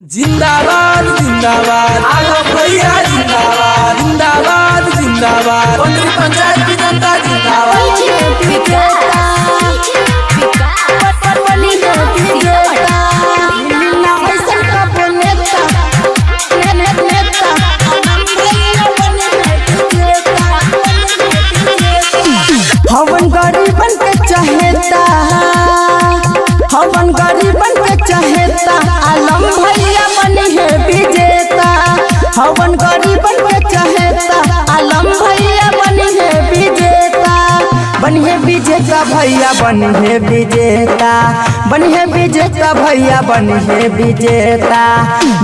जिंदाबाद जिंदाबाद आलम भैया जिंदाबाद जिंदाबाद जिंदाबाद पंचायत की जनता जिंदाबाद। हवन गरीबन के चहेता, हवन गरीबन के चहेता, आलम भैया बनी है विजेता। हवन गरीबन के चहेता, आलम भैया बनी है विजेता। बनी है विजेता भैया बनी है विजेता, बनी है विजेता भैया बनी है विजेता।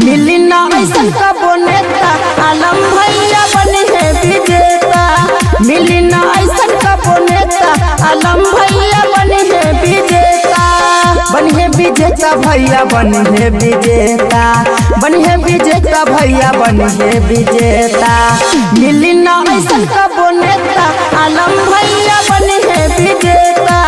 मिली ना ऐसन कबो नेता, आलम भैया बनी है विजेता। मिली ना ऐसन कबो नेता, आलम भैया बनी है विजेता। बनी है विजेता भैया बनी है विजेता, बनी है विजेता भैया बनी है विजेता। मिली ना ऐसन कबो नेता, आलम भैया बनी है विजेता।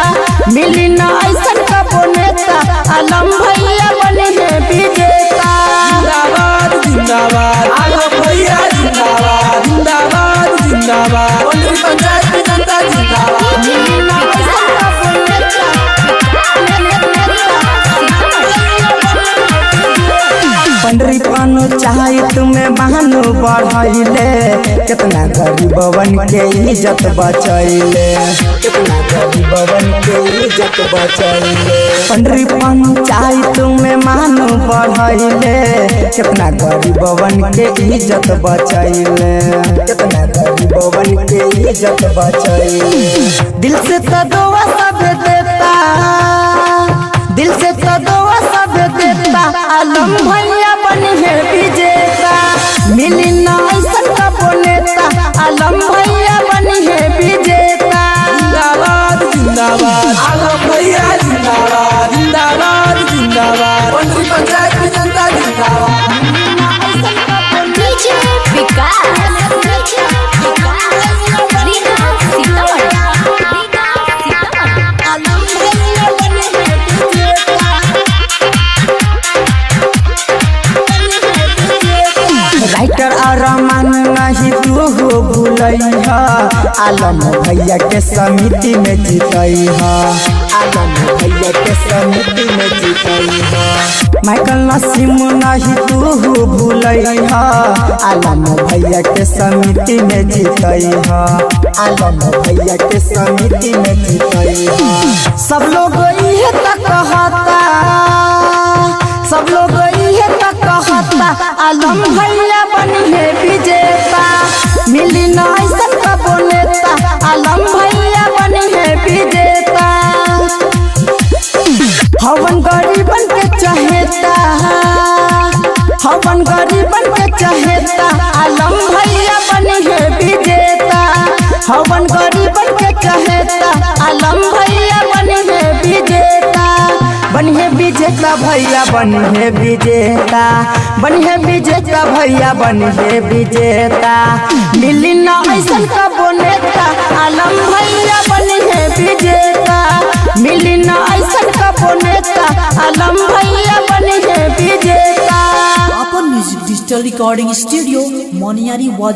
मिली ना ऐसन कबो नेता, आलम भैया बनी है विजेता। जिंदाबाद जिंदाबाद आलम भैया जिंदाबाद जिंदाबाद जिंदाबाद पंचायत की जनता जिंदाबाद। मिली ना ऐसन कबो नेता, पंडरी पानो चाहे तुम्हें बहानो बढ़ाइले। कितना गरीबवन के इज्जत बचैले, कितना गरीबवन के इज्जत बचैले। पंडरी पानो चाहे तुम्हें मानो बढ़ाइले। कितना गरीबवन के इज्जत बचैले, कितना गरीबवन के इज्जत बचैले। दिल से तो दुआ सब देता, दिल से तो दुआ सब देता, आलम भैया बनी है विजेता। मिली ना ऐसन कबो नेता, आलम भैया बनी है विजेता। जिंदाबाद जिंदाबाद आलम भैया जिंदाबाद जिंदाबाद जिंदाबाद पंचायत की जनता जिंदाबाद। राइटर और रमान नहीं तू हो भूलैहा, आलम भैया के समिति में जीतैहा। आलम भैया के समिति में जीतैहा। माइकल नसीम नहीं तू हो भूलैहा, आलम भैया के समिति में जीतैहा। आलम भैया के समिति में जीतैहा। सब लोग इहे तक कहता, सब लोग इहे तक कहता, आलम भैया बनी है विजेता। मिली ना ऐसन कबो नेता, आलम भैया बनी है विजेता। हवन गरीबन के चहेता, हवन गरीबन के चहेता, आलम भैया बनी है विजेता। हवन गरीबन के चहेता, आलम भैया बनी है विजेता। बनी है विजेता भैया बनी है विजेता, बनी है विजेता भैया बनी है विजेता। मिली ना ऐसन कबो नेता, आलम भैया बनी है विजेता। मिली ना ऐसन कबो नेता, आलम भैया बनी है विजेता। अपन music digital recording studio Moniyari वाज